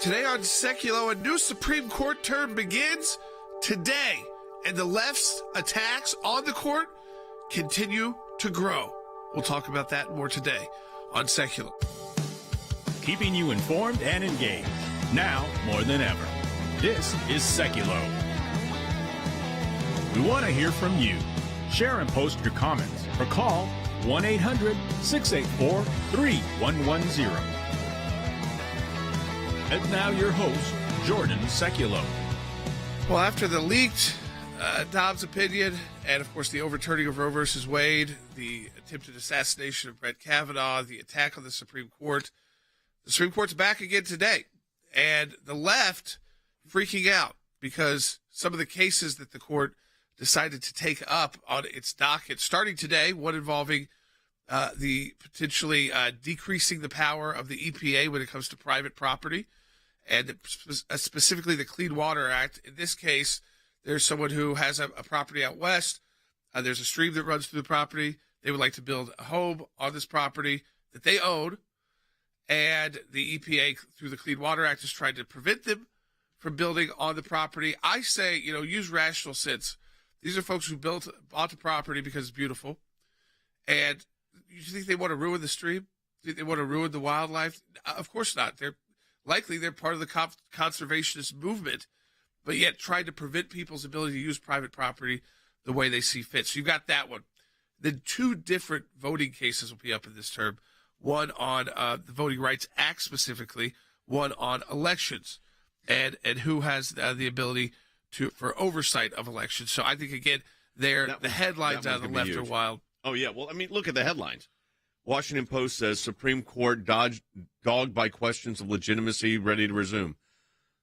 Today on Sekulow, a new Supreme Court term begins today, and the left's attacks on the court continue to grow. We'll talk about that more today on Sekulow. Keeping you informed and engaged, now more than ever. This is Sekulow. We want to hear from you. Share and post your comments or call 1-800-684-3110. And now your host, Jordan Sekulow. Well, after the leaked Dobbs opinion and, of course, the overturning of Roe versus Wade, the attempted assassination of Brett Kavanaugh, the attack on the Supreme Court's back again today. And the left freaking out because some of the cases that the court decided to take up on its docket, starting today, one involving the potentially decreasing the power of the EPA when it comes to private property, and specifically the Clean Water Act. In this case, there's someone who has a property out west. There's a stream that runs through the property. They would like to build a home on this property that they own, and the EPA, through the Clean Water Act, is trying to prevent them from building on the property. I say, use rational sense. These are folks who bought the property because it's beautiful, and you think they want to ruin the stream? Do you think they want to ruin the wildlife? Of course not. They're part of the conservationist movement, but yet trying to prevent people's ability to use private property the way they see fit. So you've got that one. Then two different voting cases will be up in this term. One on the Voting Rights Act specifically, one on elections, and who has the ability for oversight of elections. So I think, again, the headlines out of the left are wild. Oh, yeah. Well, look at the headlines. Washington Post says Supreme Court dogged by questions of legitimacy, ready to resume.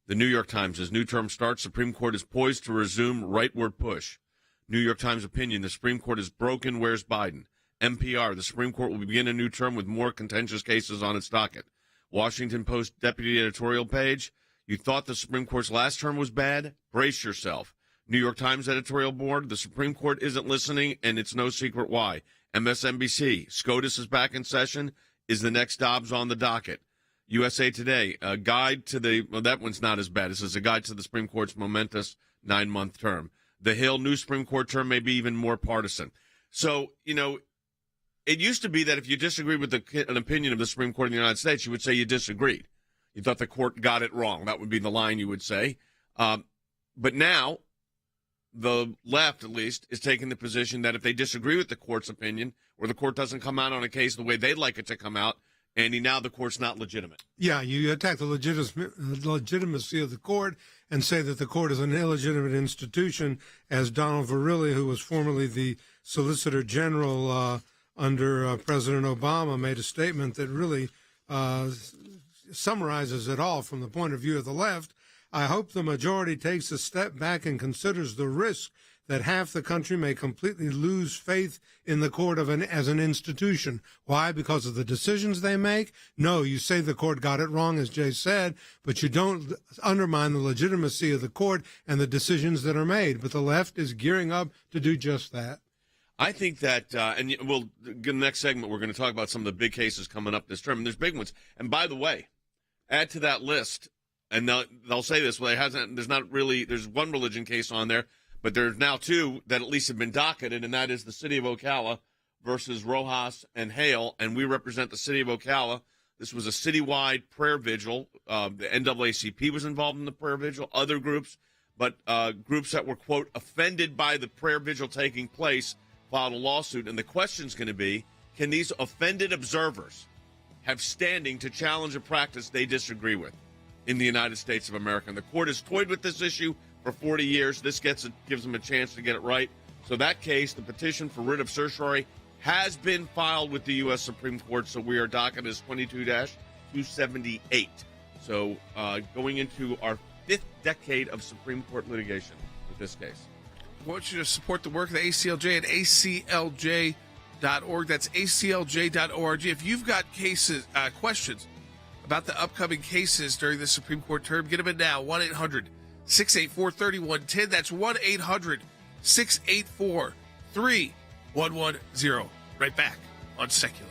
The New York Times, as new term starts, Supreme Court is poised to resume rightward push. New York Times opinion, the Supreme Court is broken, where's Biden? NPR, the Supreme Court will begin a new term with more contentious cases on its docket. Washington Post deputy editorial page, you thought the Supreme Court's last term was bad? Brace yourself. New York Times editorial board, the Supreme Court isn't listening, and it's no secret why. MSNBC, SCOTUS is back in session. Is the next Dobbs on the docket? USA Today, a guide to that one's not as bad. This is a guide to the Supreme Court's momentous 9-month term. The Hill, new Supreme Court term may be even more partisan. So, it used to be that if you disagreed with an opinion of the Supreme Court in the United States, you would say you disagreed. You thought the court got it wrong. That would be the line you would say. But now, the left, at least, is taking the position that if they disagree with the court's opinion, or the court doesn't come out on a case the way they'd like it to come out, now the court's not legitimate. Yeah, you attack the legitimacy of the court and say that the court is an illegitimate institution, as Donald Verrilli, who was formerly the Solicitor General under President Obama, made a statement that really summarizes it all from the point of view of the left. I hope the majority takes a step back and considers the risk that half the country may completely lose faith in the court as an institution. Why? Because of the decisions they make? No, you say the court got it wrong, as Jay said, but you don't undermine the legitimacy of the court and the decisions that are made. But the left is gearing up to do just that. I think that, and we'll, in the next segment, we're going to talk about some of the big cases coming up this term, and there's big ones. And by the way, add to that list, and they'll say this, well, there's one religion case on there, but there's now two that at least have been docketed, and that is the city of Ocala versus Rojas and Hale, and we represent the city of Ocala. This was a citywide prayer vigil. The NAACP was involved in the prayer vigil, other groups, but groups that were, quote, offended by the prayer vigil taking place filed a lawsuit, and the question's going to be, can these offended observers have standing to challenge a practice they disagree with in the United States of America? And the court has toyed with this issue for 40 years. This gives them a chance to get it right. So that case, the petition for writ of certiorari, has been filed with the U.S. Supreme Court, so we are docket as 22-278. So going into our 5th decade of Supreme Court litigation with this case. I want you to support the work of the ACLJ at aclj.org. That's aclj.org. If you've got questions about the upcoming cases during the Supreme Court term, get them in now. 1-800-684-3110. That's 1-800-684-3110. Right back on Sekulow.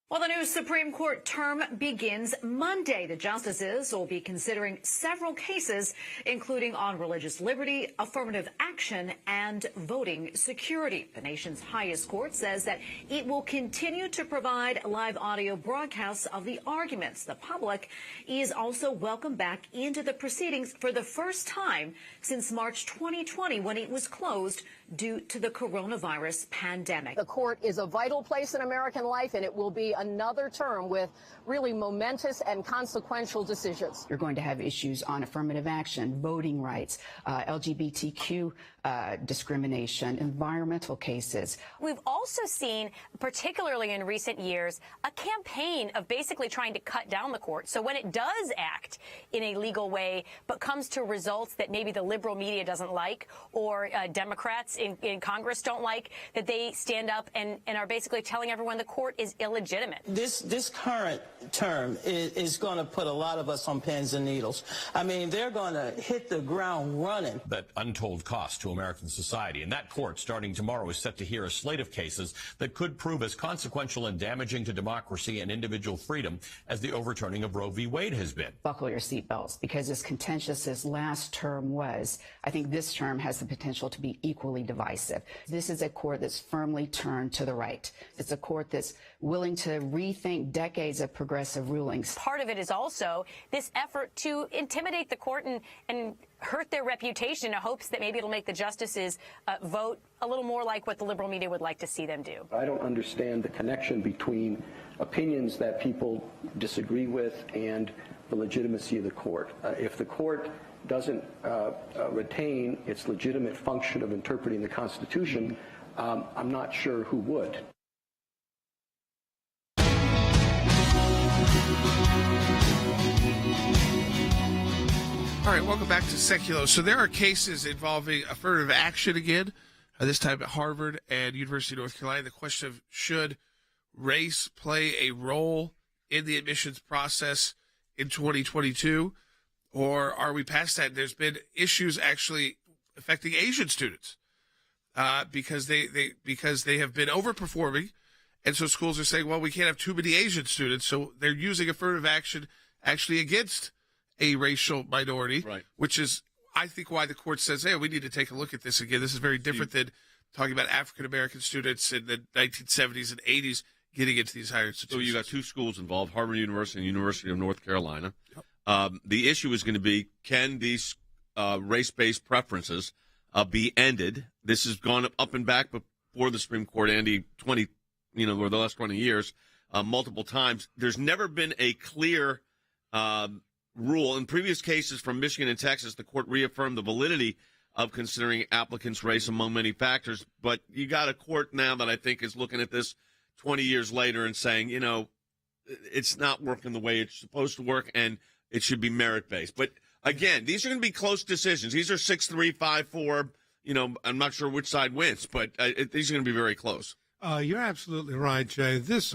Well, the new Supreme Court term begins Monday. The justices will be considering several cases, including on religious liberty, affirmative action, and voting security. The nation's highest court says that it will continue to provide live audio broadcasts of the arguments. The public is also welcomed back into the proceedings for the first time since March 2020, when it was closed due to the coronavirus pandemic. The court is a vital place in American life, and it will be another term with really momentous and consequential decisions. You're going to have issues on affirmative action, voting rights, LGBTQ discrimination, environmental cases. We've also seen, particularly in recent years, a campaign of basically trying to cut down the court. So when it does act in a legal way, but comes to results that maybe the liberal media doesn't like, or Democrats in Congress don't like, that they stand up and are basically telling everyone the court is illegitimate. This current term is going to put a lot of us on pins and needles. I mean, they're going to hit the ground running. That untold cost to American society. And that court, starting tomorrow, is set to hear a slate of cases that could prove as consequential and damaging to democracy and individual freedom as the overturning of Roe v. Wade has been. Buckle your seatbelts, because as contentious as last term was, I think this term has the potential to be equally divisive. This is a court that's firmly turned to the right. It's a court that's willing to rethink decades of progressive rulings. Part of it is also this effort to intimidate the court and hurt their reputation in hopes that maybe it'll make the justices vote a little more like what the liberal media would like to see them do. I don't understand the connection between opinions that people disagree with and the legitimacy of the court. If the court doesn't retain its legitimate function of interpreting the Constitution, I'm not sure who would. All right, welcome back to Sekulow. So there are cases involving affirmative action again, this time at Harvard and University of North Carolina. The question of should race play a role in the admissions process in 2022, or are we past that? There's been issues actually affecting Asian students because they have been overperforming, and so schools are saying, well, we can't have too many Asian students, so they're using affirmative action actually against a racial minority, right, which is, I think, why the court says, hey, we need to take a look at this again. This is very different than talking about African-American students in the 1970s and 80s getting into these higher institutions. So you got two schools involved, Harvard University and University of North Carolina. Yep. The issue is going to be, can these race-based preferences be ended? This has gone up and back before the Supreme Court, Andy, or the last 20 years, multiple times. There's never been a clear rule. In previous cases from Michigan and Texas, the court reaffirmed the validity of considering applicants' race among many factors. But you got a court now that I think is looking at this 20 years later and saying, it's not working the way it's supposed to work, and it should be merit-based. But, again, these are going to be close decisions. These are 6-3, 5-4. I'm not sure which side wins, but these are going to be very close. You're absolutely right, Jay. This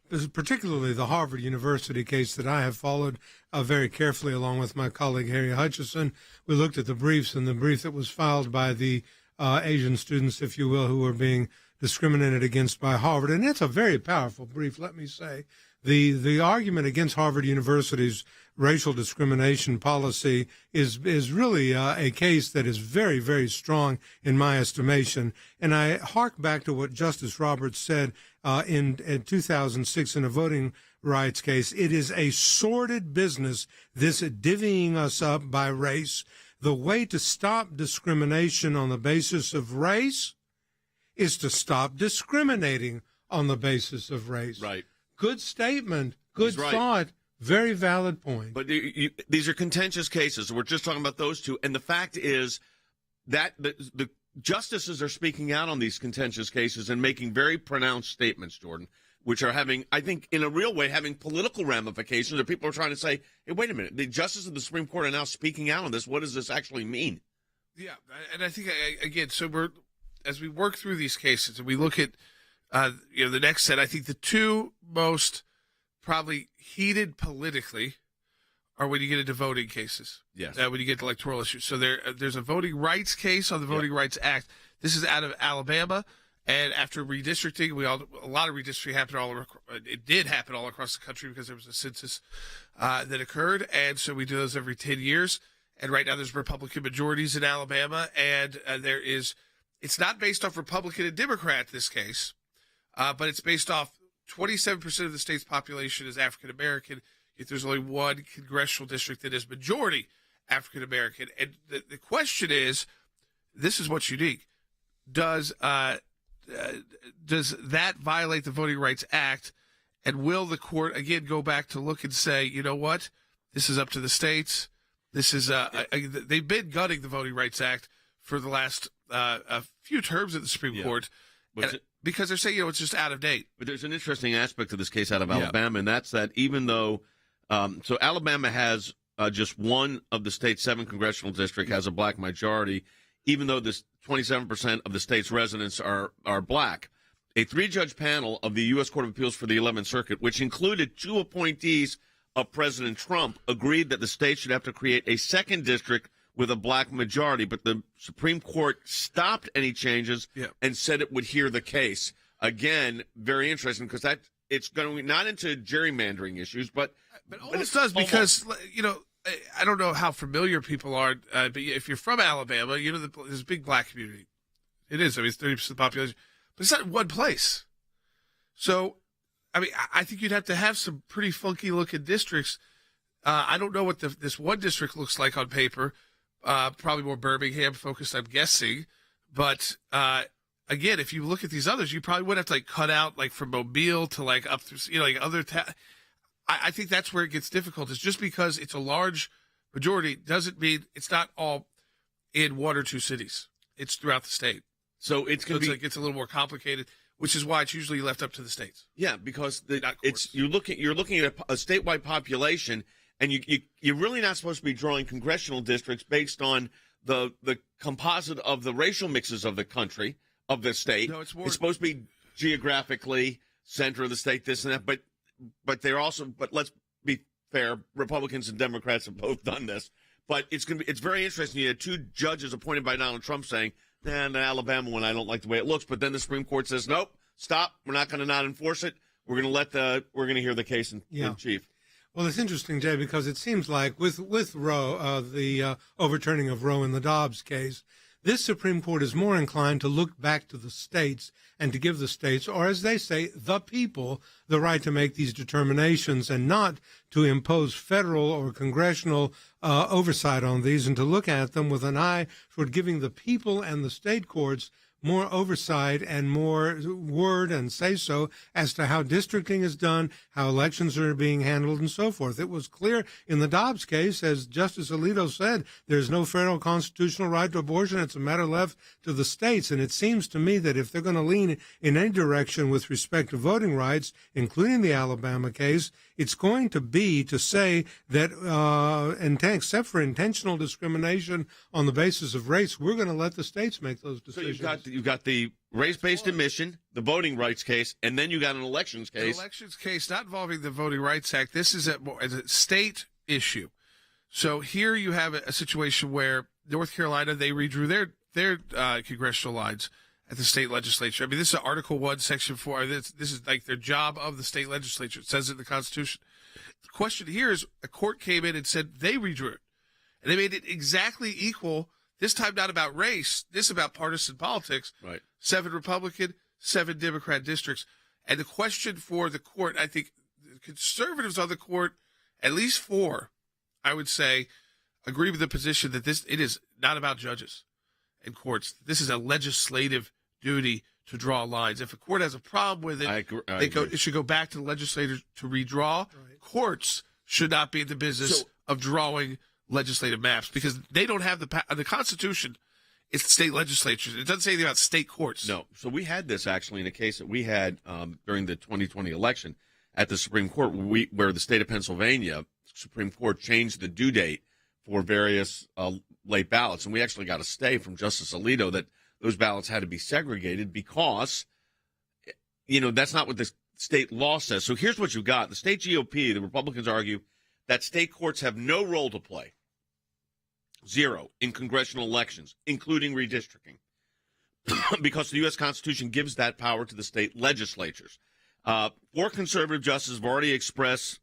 is particularly the Harvard University case that I have followed very carefully along with my colleague Harry Hutchison. We looked at the briefs, and the brief that was filed by the Asian students, if you will, who were being discriminated against by Harvard. And it's a very powerful brief, let me say. The argument against Harvard University's racial discrimination policy is really a case that is very, very strong in my estimation. And I hark back to what Justice Roberts said in 2006 in a voting rights case. It is a sordid business, this divvying us up by race. The way to stop discrimination on the basis of race is to stop discriminating on the basis of race. Right. Good statement. Good thought. Very valid point. But these are contentious cases. We're just talking about those two. And the fact is that the justices are speaking out on these contentious cases and making very pronounced statements, Jordan, which are having, I think, in a real way, having political ramifications. Or people are trying to say, hey, wait a minute. The justices of the Supreme Court are now speaking out on this. What does this actually mean? Yeah. And I think, again, so as we work through these cases and we look at the next set, I think the two most probably heated politically are when you get into voting cases. Yes. When you get to electoral issues. So there's a voting rights case on the Voting Rights Act. This is out of Alabama, And after redistricting, a lot of redistricting happened it did happen all across the country because there was a census that occurred. And so we do those every 10 years. And right now there's Republican majorities in Alabama. And it's not based off Republican and Democrat in this case, but it's based off 27% of the state's population is African American. Yet there's only one congressional district that is majority African American. And the question is, this is what's unique. Does that violate the Voting Rights Act? And will the court again go back to look and say, you know what, this is up to the states? This is they've been gutting the Voting Rights Act for the last a few terms of the Supreme Court because they're saying it's just out of date. But there's an interesting aspect to this case out of Alabama, and that's that even though so Alabama has just one of the state's 7 congressional districts has a black majority, even though this 27% of the state's residents are black. A 3-judge panel of the U.S. Court of Appeals for the 11th Circuit, which included 2 appointees of President Trump, agreed that the state should have to create a 2nd district with a black majority. But the Supreme Court stopped any changes and said it would hear the case. Again, very interesting because it's going not into gerrymandering issues, but almost does because, I don't know how familiar people are, but if you're from Alabama, there's a big black community. It is. I mean, it's 30% of the population. But it's not in one place. So, I mean, I think you'd have to have some pretty funky-looking districts. I don't know what this one district looks like on paper. Probably more Birmingham-focused, I'm guessing. But, again, if you look at these others, you probably would have to, cut out, from Mobile to, up through, other I think that's where it gets difficult. Is just because it's a large majority doesn't mean it's not all in 1 or 2 cities. It's throughout the state. So it's going to be it's a little more complicated, which is why it's usually left up to the states. Yeah, because you're looking at a statewide population, and you're really not supposed to be drawing congressional districts based on the composite of the racial mixes of the country of the state. No, it's supposed to be geographically center of the state, this and that, but they're also. But let's be fair. Republicans and Democrats have both done this. But it's very interesting. You had 2 judges appointed by Donald Trump saying, "Nah, the Alabama one, I don't like the way it looks." But then the Supreme Court says, "Nope, stop. We're not going to not enforce it. We're going to hear the case in chief." Well, it's interesting, Jay, because it seems like with Roe, the overturning of Roe in the Dobbs case, this Supreme Court is more inclined to look back to the states and to give the states, or as they say, the people, the right to make these determinations and not to impose federal or congressional oversight on these, and to look at them with an eye toward giving the people and the state courts more oversight and more word and say-so as to how districting is done, how elections are being handled, and so forth. It was clear in the Dobbs case, as Justice Alito said, there's no federal constitutional right to abortion. It's a matter left to the states. And it seems to me that if they're going to lean in any direction with respect to voting rights, including the Alabama case, it's going to be to say that, except for intentional discrimination on the basis of race, we're going to let the states make those decisions. So you've got the race-based admission, the voting rights case, and then you got an elections case. An elections case not involving the Voting Rights Act. This is a state issue. So here you have a situation where North Carolina, they redrew their congressional lines at the state legislature. I mean, this is Article 1, Section 4. This is like their job of the state legislature. It says it in the Constitution. The question here is a court came in and said they redrew it. And they made it exactly equal, this time not about race, this about partisan politics. Right. 7 Republican, 7 Democrat districts. And the question for the court, I think the conservatives on the court, at least 4, I would say, agree with the position that it is not about judges and courts. This is a legislative duty to draw lines. If a court has a problem with it, it should go back to the legislators to redraw. Right. Courts should not be in the business of drawing legislative maps because they don't have the Constitution. It's the state legislatures. It doesn't say anything about state courts. No. So we had this actually in a case that we had during the 2020 election at the Supreme Court where the state of Pennsylvania Supreme Court changed the due date for various late ballots. And we actually got a stay from Justice Alito that those ballots had to be segregated because, that's not what the state law says. So here's what you got. The state GOP, the Republicans argue that state courts have no role to play, 0, in congressional elections, including redistricting. because the U.S. Constitution gives that power to the state legislatures. Four conservative justices have already expressed,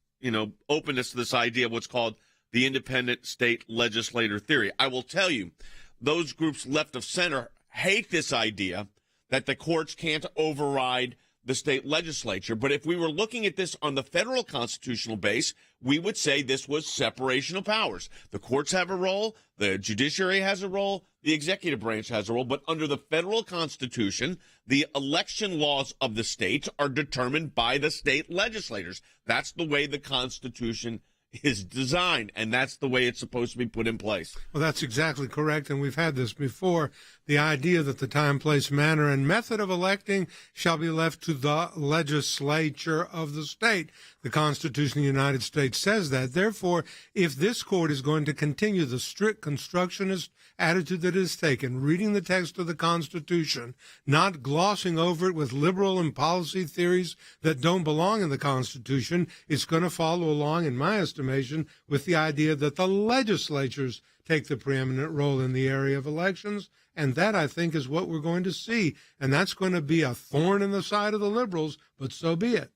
openness to this idea of what's called the independent state legislator theory. I will tell you, those groups left of center hate this idea that the courts can't override the state legislature. But if we were looking at this on the federal constitutional base, we would say this was separation of powers. The courts have a role, the judiciary has a role, the executive branch has a role, but under the federal constitution, the election laws of the states are determined by the state legislators. That's the way the Constitution is designed, and that's the way it's supposed to be put in place. Well, that's exactly correct, and we've had this before. The idea that the time, place, manner, and method of electing shall be left to the legislature of the state. The Constitution of the United States says that. Therefore, if this court is going to continue the strict constructionist attitude that is taken, reading the text of the Constitution, not glossing over it with liberal and policy theories that don't belong in the Constitution, it's going to follow along, in my estimation, with the idea that the legislatures take the preeminent role in the area of elections. And that, I think, is what we're going to see. And that's going to be a thorn in the side of the liberals, but so be it.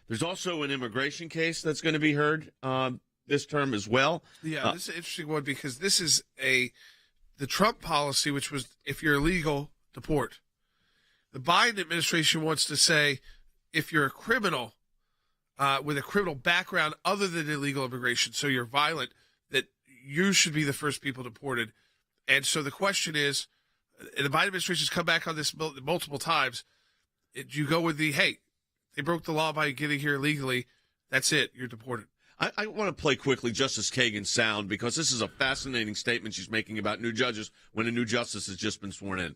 There's also an immigration case that's going to be heard this term as well. Yeah, this is an interesting one because this is the Trump policy, which was if you're illegal, deport. The Biden administration wants to say if you're a criminal with a criminal background other than illegal immigration, so you're violent, that you should be the first people deported. And so the question is, and the Biden administration has come back on this multiple times, do you go with hey, they broke the law by getting here illegally, that's it, you're deported? I want to play quickly Justice Kagan's sound because this is a fascinating statement she's making about new judges when a new justice has just been sworn in.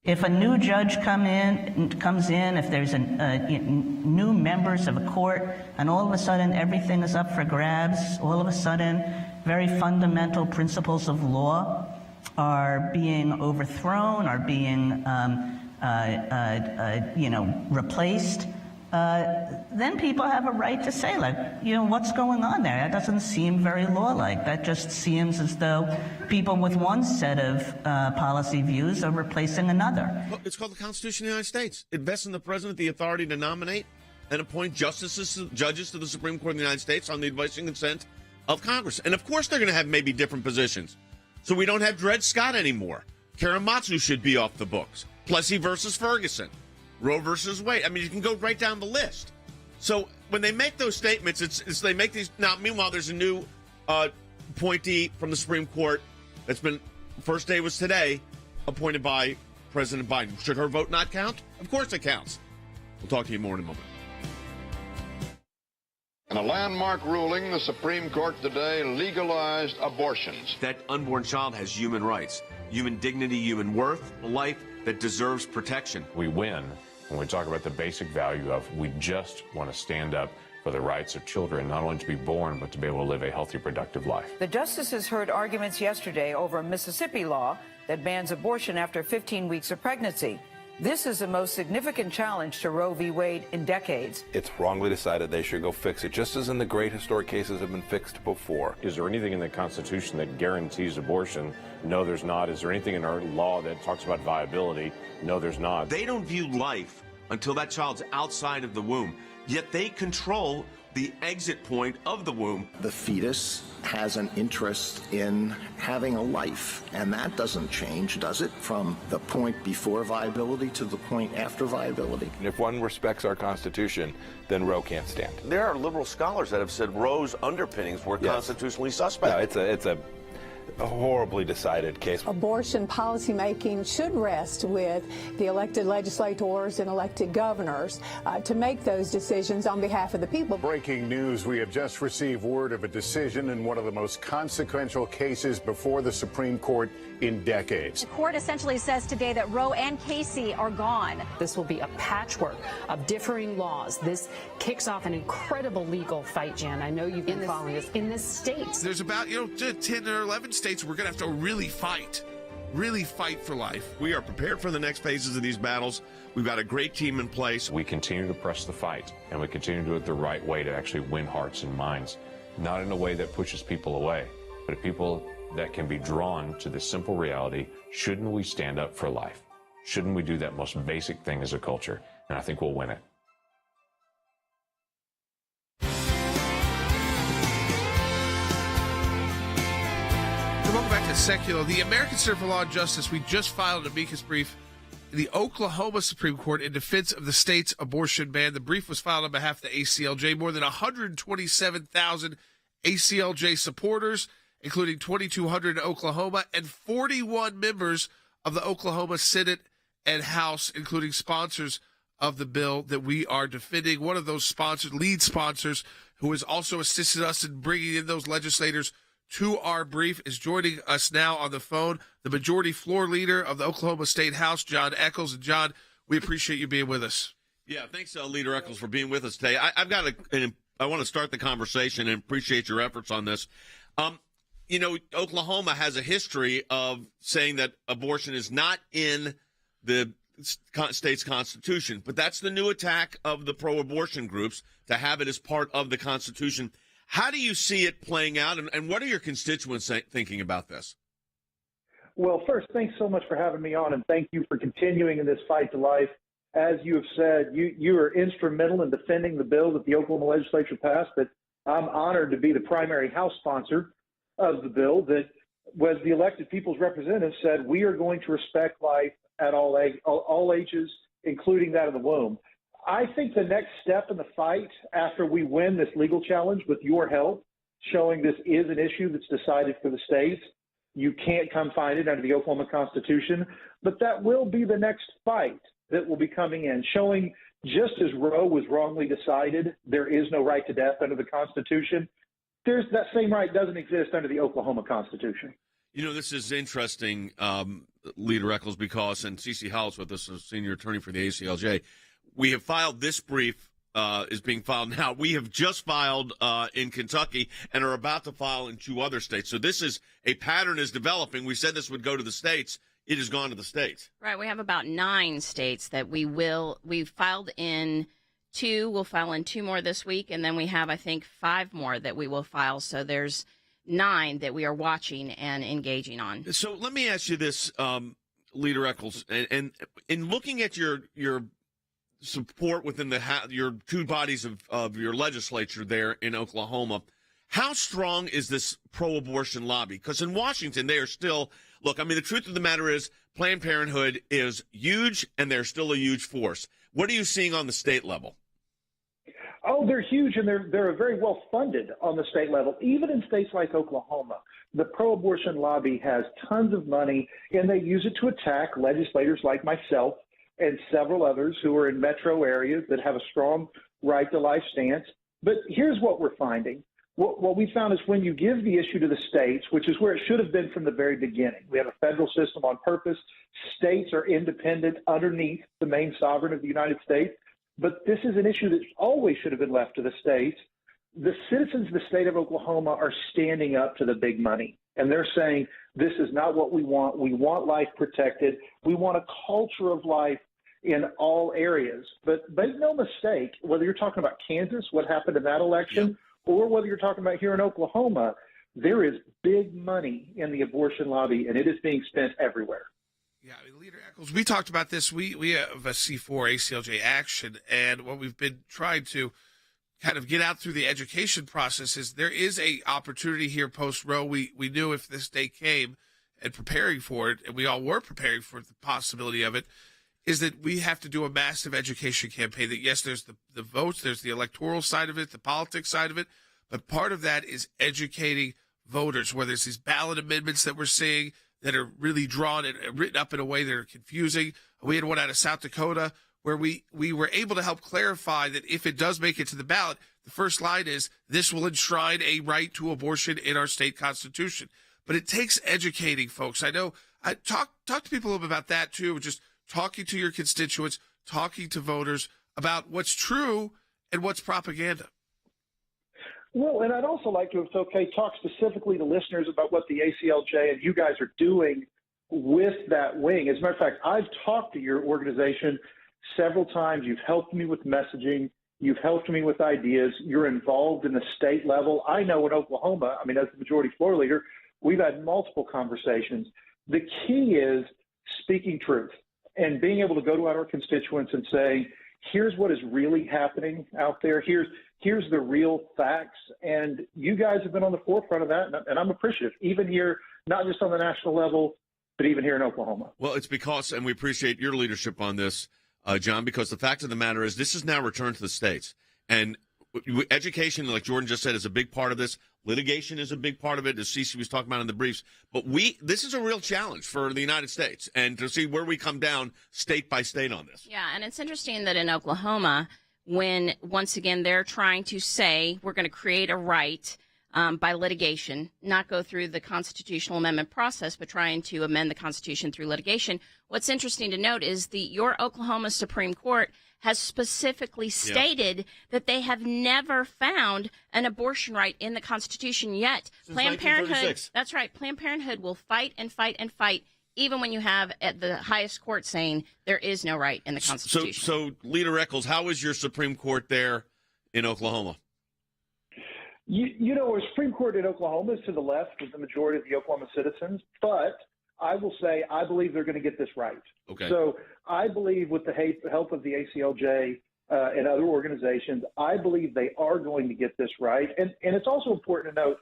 If a new judge comes in, if there's new members of a court, and all of a sudden everything is up for grabs, all of a sudden very fundamental principles of law are being overthrown, are being replaced, then people have a right to say, what's going on there? That doesn't seem very law-like. That just seems as though people with one set of policy views are replacing another. Well, it's called the Constitution of the United States. It vests in the president the authority to nominate and appoint judges to the Supreme Court of the United States on the advice and consent of Congress. And, of course, they're going to have maybe different positions. So we don't have Dred Scott anymore. Karamazov should be off the books. Plessy versus Ferguson. Roe versus Wade. I mean, you can go right down the list. So when they make those statements, it's they make these. Now, meanwhile, there's a new appointee from the Supreme Court that's been, first day was today, appointed by President Biden. Should her vote not count? Of course it counts. We'll talk to you more in a moment. In a landmark ruling, the Supreme Court today legalized abortions. That unborn child has human rights, human dignity, human worth, a life that deserves protection. We win when we talk about the basic value of we just want to stand up for the rights of children, not only to be born, but to be able to live a healthy, productive life. The justices heard arguments yesterday over a Mississippi law that bans abortion after 15 weeks of pregnancy. This is the most significant challenge to Roe v. Wade in decades. It's wrongly decided they should go fix it, just as in the great historic cases have been fixed before. Is there anything in the Constitution that guarantees abortion? No, there's not. Is there anything in our law that talks about viability? No, there's not. They don't view life until that child's outside of the womb, yet they control the exit point of the womb. The fetus has an interest in having a life, and that doesn't change, does it, from the point before viability to the point after viability? And if one respects our Constitution, then Roe can't stand. There are liberal scholars that have said Roe's underpinnings were constitutionally suspect. No, it's a horribly decided case. Abortion policymaking should rest with the elected legislators and elected governors to make those decisions on behalf of the people. Breaking news, we have just received word of a decision in one of the most consequential cases before the Supreme Court in decades. The court essentially says today that Roe and Casey are gone. This will be a patchwork of differing laws. This kicks off an incredible legal fight, Jan. I know you've been following this. In the states. There's about 10 or 11 states we're going to have to really fight for life. We are prepared for the next phases of these battles. We've got a great team in place. We continue to press the fight, and we continue to do it the right way to actually win hearts and minds, not in a way that pushes people away, but people that can be drawn to the simple reality, shouldn't we stand up for life? Shouldn't we do that most basic thing as a culture? And I think we'll win it. Welcome back to Sekulow. The American Center for Law and Justice, we just filed an amicus brief in the Oklahoma Supreme Court in defense of the state's abortion ban. The brief was filed on behalf of the ACLJ. More than 127,000 ACLJ supporters, including 2,200 in Oklahoma, and 41 members of the Oklahoma Senate and House, including sponsors of the bill that we are defending. One of those sponsors, lead sponsors, who has also assisted us in bringing in those legislators to our brief, is joining us now on the phone, the majority floor leader of the Oklahoma State House, John Echols. And John, we appreciate you being with us. Yeah, thanks, Leader Echols, for being with us today. I want to start the conversation and appreciate your efforts on this. You know, Oklahoma has a history of saying that abortion is not in the state's constitution, but that's the new attack of the pro-abortion groups to have it as part of the Constitution. How do you see it playing out, and what are your constituents thinking about this? Well, first, thanks so much for having me on, and thank you for continuing in this fight to life. As you have said, you are instrumental in defending the bill that the Oklahoma legislature passed, that I'm honored to be the primary House sponsor of the bill, that was the elected people's representatives said we are going to respect life at all ages, including that of the womb. I think the next step in the fight after we win this legal challenge with your help, showing this is an issue that's decided for the states, you can't come find it under the Oklahoma Constitution, but that will be the next fight that will be coming in, showing just as Roe was wrongly decided, there is no right to death under the Constitution. That same right doesn't exist under the Oklahoma Constitution. You know, this is interesting, Leader Echols, because, and C.C. Howell's with us, a senior attorney for the ACLJ, we have filed this brief, is being filed now. We have just filed in Kentucky and are about to file in 2 other states. So this is a pattern is developing. We said this would go to the states. It has gone to the states. Right. We have about 9 states that we've filed in 2. We'll file in 2 more this week. And then we have, I think, 5 more that we will file. So there's 9 that we are watching and engaging on. So let me ask you this, Leader Echols, and in looking at your support within your 2 bodies of your legislature there in Oklahoma, how strong is this pro-abortion lobby? Because in Washington, they are still, look, I mean, the truth of the matter is Planned Parenthood is huge, and they're still a huge force. What are you seeing on the state level? Oh, they're huge, and they're very well funded on the state level. Even in states like Oklahoma, the pro-abortion lobby has tons of money, and they use it to attack legislators like myself and several others who are in metro areas that have a strong right to life stance. But here's what we're finding. What we found is when you give the issue to the states, which is where it should have been from the very beginning, we have a federal system on purpose. States are independent underneath the main sovereign of the United States. But this is an issue that always should have been left to the states. The citizens of the state of Oklahoma are standing up to the big money, and they're saying, this is not what we want. We want life protected. We want a culture of life in all areas. But make no mistake, whether you're talking about Kansas, what happened in that election, or whether you're talking about here in Oklahoma, there is big money in the abortion lobby, and it is being spent everywhere. Yeah, I mean, Leader Echols, we talked about this. We have a C4 ACLJ action, and what we've been trying to kind of get out through the education process is there is a opportunity here post-Roe. We knew if this day came and preparing for it, and we all were preparing for the possibility of it, is that we have to do a massive education campaign. That, yes, there's the votes, there's the electoral side of it, the politics side of it, but part of that is educating voters, where there's these ballot amendments that we're seeing that are really drawn and written up in a way that are confusing. We had one out of South Dakota where we were able to help clarify that if it does make it to the ballot, the first line is, this will enshrine a right to abortion in our state constitution. But it takes educating folks. I know, talk to people a little bit about that too, just talking to your constituents, talking to voters about what's true and what's propaganda. Well, and I'd also like to, if it's okay, talk specifically to listeners about what the ACLJ and you guys are doing with that wing. As a matter of fact, I've talked to your organization several times. You've helped me with messaging. You've helped me with ideas. You're involved in the state level. I know in Oklahoma, I mean, as the majority floor leader, we've had multiple conversations. The key is speaking truth. and being able to go to our constituents and say, here's what is really happening out there. Here's the real facts. And you guys have been on the forefront of that, and I'm appreciative, even here, not just on the national level, but even here in Oklahoma. Well, it's because, and we appreciate your leadership on this, John, because the fact of the matter is this is now returned to the states. And education, like Jordan just said, is a big part of this. Litigation is a big part of it, as Cece was talking about in the briefs. But this is a real challenge for the United States, and to see where we come down state by state on this. Yeah, and it's interesting that in Oklahoma, when, once again, they're trying to say we're going to create a right by litigation, not go through the constitutional amendment process, but trying to amend the Constitution through litigation. What's interesting to note is your Oklahoma Supreme Court has specifically stated that they have never found an abortion right in the Constitution yet. Since Planned Parenthood, 1936. that's right, Planned Parenthood will fight and fight and fight, even when you have at the highest court saying there is no right in the Constitution. So Leader Eccles, how is your Supreme Court there in Oklahoma? You know, our Supreme Court in Oklahoma is to the left of the majority of the Oklahoma citizens, but I will say I believe they're going to get this right. Okay. So I believe with the help of the ACLJ and other organizations, I believe they are going to get this right. And it's also important to note,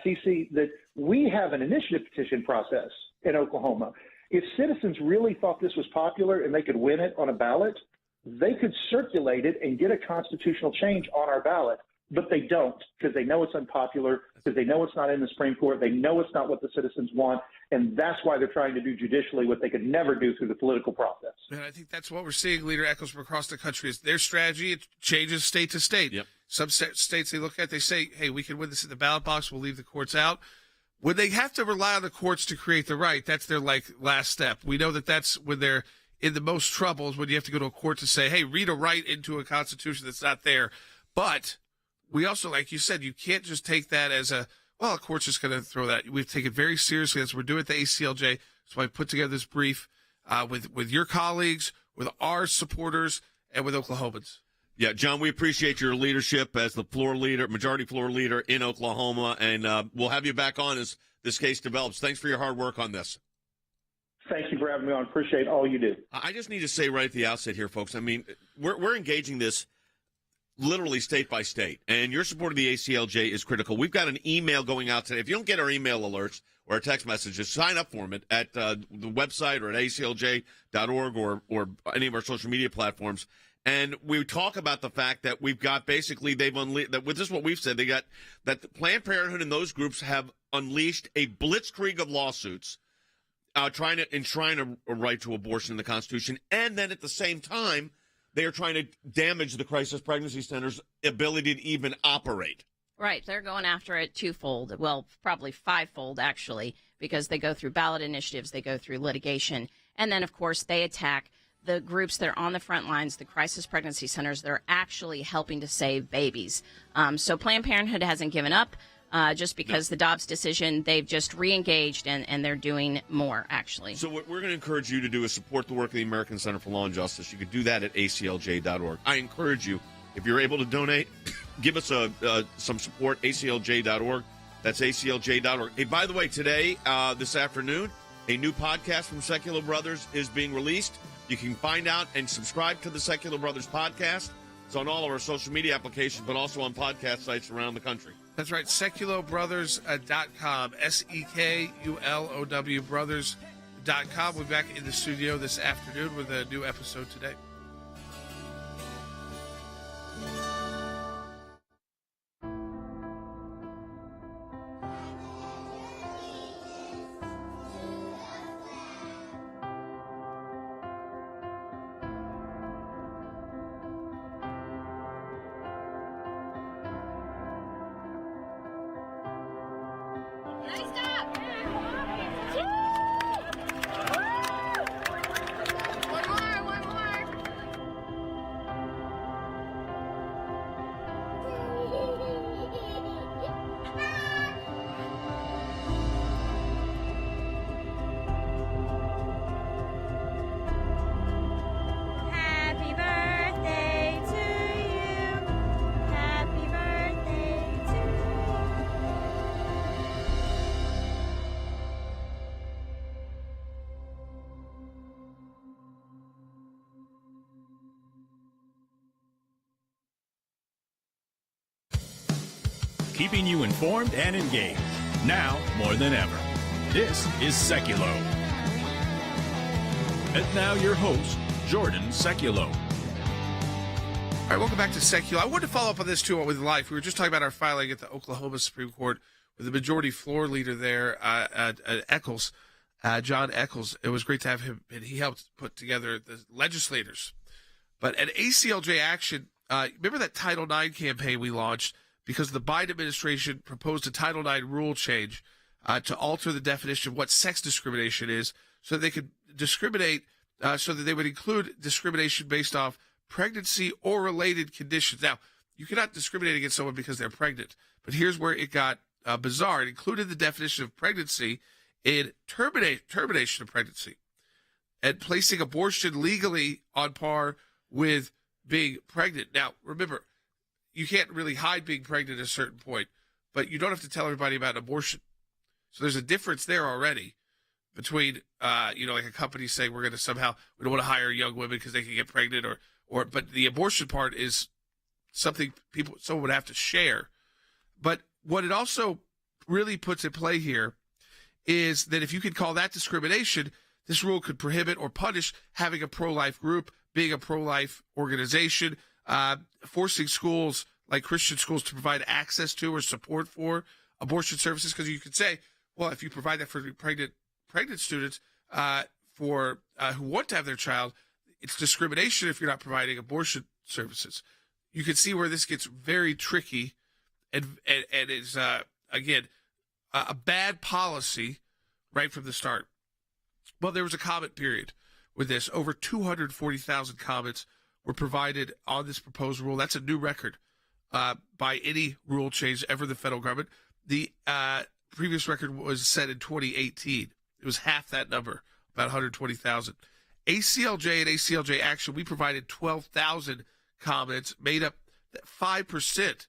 Cece, that we have an initiative petition process in Oklahoma. If citizens really thought this was popular and they could win it on a ballot, they could circulate it and get a constitutional change on our ballot. But they don't, because they know it's unpopular, because they know it's not in the Supreme Court, they know it's not what the citizens want, and that's why they're trying to do judicially what they could never do through the political process. And I think that's what we're seeing, Leader Eccles, from across the country, is their strategy. It changes state to state. Yep. Some states they look at, they say, hey, we can win this in the ballot box, we'll leave the courts out. When they have to rely on the courts to create the right, that's their last step. We know that that's when they're in the most troubles, when you have to go to a court to say, hey, read a right into a constitution that's not there. But we also, like you said, you can't just take that as a court's just going to throw that. We've taken it very seriously, as we're doing at the ACLJ. So I put together this brief with your colleagues, with our supporters, and with Oklahomans. Yeah, John, we appreciate your leadership as the majority floor leader in Oklahoma, and we'll have you back on as this case develops. Thanks for your hard work on this. Thank you for having me on. Appreciate all you do. I just need to say right at the outset here, folks, I mean, we're engaging this literally state by state, and your support of the ACLJ is critical. We've got an email going out today. If you don't get our email alerts or our text messages, sign up for them at the website or at aclj.org or any of our social media platforms. And we talk about the fact that we've got basically this is what we've said. They got that Planned Parenthood and those groups have unleashed a blitzkrieg of lawsuits trying to enshrine a right to abortion in the Constitution, and then at the same time they are trying to damage the crisis pregnancy center's ability to even operate. Right. They're going after it twofold. Well, probably fivefold, actually, because they go through ballot initiatives, they go through litigation, and then, of course, they attack the groups that are on the front lines, the crisis pregnancy centers that are actually helping to save babies. So Planned Parenthood hasn't given up. Just because the Dobbs decision, they've just re-engaged, and they're doing more, actually. So what we're going to encourage you to do is support the work of the American Center for Law and Justice. You can do that at aclj.org. I encourage you, if you're able to donate, give us some support, aclj.org. That's aclj.org. Hey, by the way, today, this afternoon, a new podcast from Sekulow Brothers is being released. You can find out and subscribe to the Sekulow Brothers podcast. It's on all of our social media applications, but also on podcast sites around the country. That's right, SekulowBrothers.com, SEKULOW Brothers.com. We'll be back in the studio this afternoon with a new episode today. keeping you informed and engaged. Now more than ever. This is Sekulow. And now your host, Jordan Sekulow. All right, welcome back to Sekulow. I wanted to follow up on this, too, with life. We were just talking about our filing at the Oklahoma Supreme Court with the majority floor leader there, Echols, John Echols. It was great to have him, and he helped put together the legislators. But at ACLJ Action, remember that Title IX campaign we launched because the Biden administration proposed a Title IX rule change to alter the definition of what sex discrimination is so that they could discriminate, so that they would include discrimination based off pregnancy or related conditions. Now, you cannot discriminate against someone because they're pregnant, but here's where it got bizarre. It included the definition of pregnancy in termination of pregnancy and placing abortion legally on par with being pregnant. Now, remember, you can't really hide being pregnant at a certain point, but you don't have to tell everybody about abortion. So there's a difference there already between, like a company saying we don't want to hire young women because they can get pregnant but the abortion part is something someone would have to share. But what it also really puts in play here is that if you could call that discrimination, this rule could prohibit or punish having a pro-life group, being a pro-life organization, forcing schools like Christian schools to provide access to or support for abortion services. Because you could say, well, if you provide that for pregnant students who want to have their child, it's discrimination if you're not providing abortion services. You can see where this gets very tricky and is, again, a bad policy right from the start. Well, there was a comment period with this. Over 240,000 comments were provided on this proposed rule. That's a new record by any rule change ever in the federal government. The previous record was set in 2018. It was half that number, about 120,000. ACLJ and ACLJ Action, we provided 12,000 comments, made up 5%,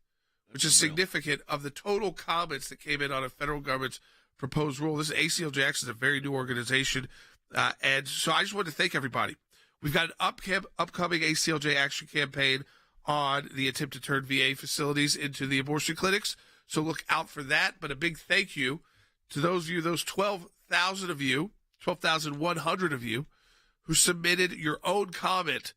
which is significant of the total comments that came in on a federal government's proposed rule. This ACLJ Action is a very new organization, and so I just want to thank everybody. We've got an upcoming ACLJ Action campaign on the attempt to turn VA facilities into the abortion clinics, so look out for that. But a big thank you to those of you, those 12,000 of you, 12,100 of you, who submitted your own comment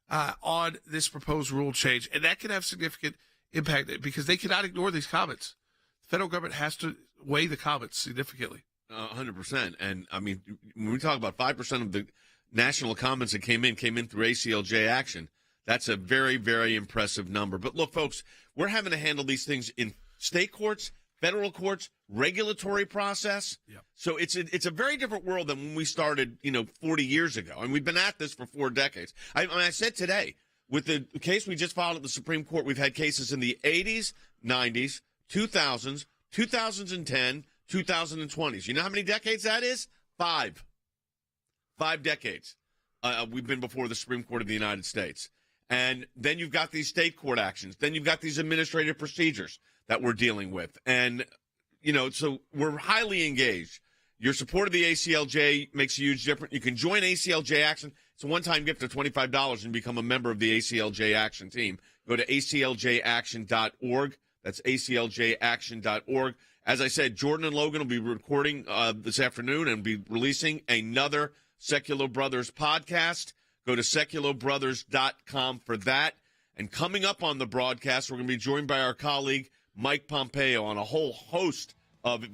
on this proposed rule change. And that can have significant impact because they cannot ignore these comments. The federal government has to weigh the comments significantly. 100%. And, I mean, when we talk about 5% of the national comments that came in through ACLJ Action, that's a very, very impressive number. But, look, folks, we're having to handle these things in state courts, federal courts, regulatory process. Yep. So it's a very different world than when we started, 40 years ago. And we've been at this for 4 decades. I said today, with the case we just filed at the Supreme Court, we've had cases in the 80s, 90s, 2000s, 2010, 2020s. You know how many decades that is? 5. 5 decades. We've been before the Supreme Court of the United States. And then you've got these state court actions. Then you've got these administrative procedures that we're dealing with. And, so we're highly engaged. Your support of the ACLJ makes a huge difference. You can join ACLJ Action. It's a one-time gift of $25 and become a member of the ACLJ Action team. Go to acljaction.org. That's acljaction.org. As I said, Jordan and Logan will be recording this afternoon and be releasing another Sekulow Brothers podcast. Go to SekulowBrothers.com for that. And coming up on the broadcast, we're going to be joined by our colleague, Mike Pompeo, on a whole host of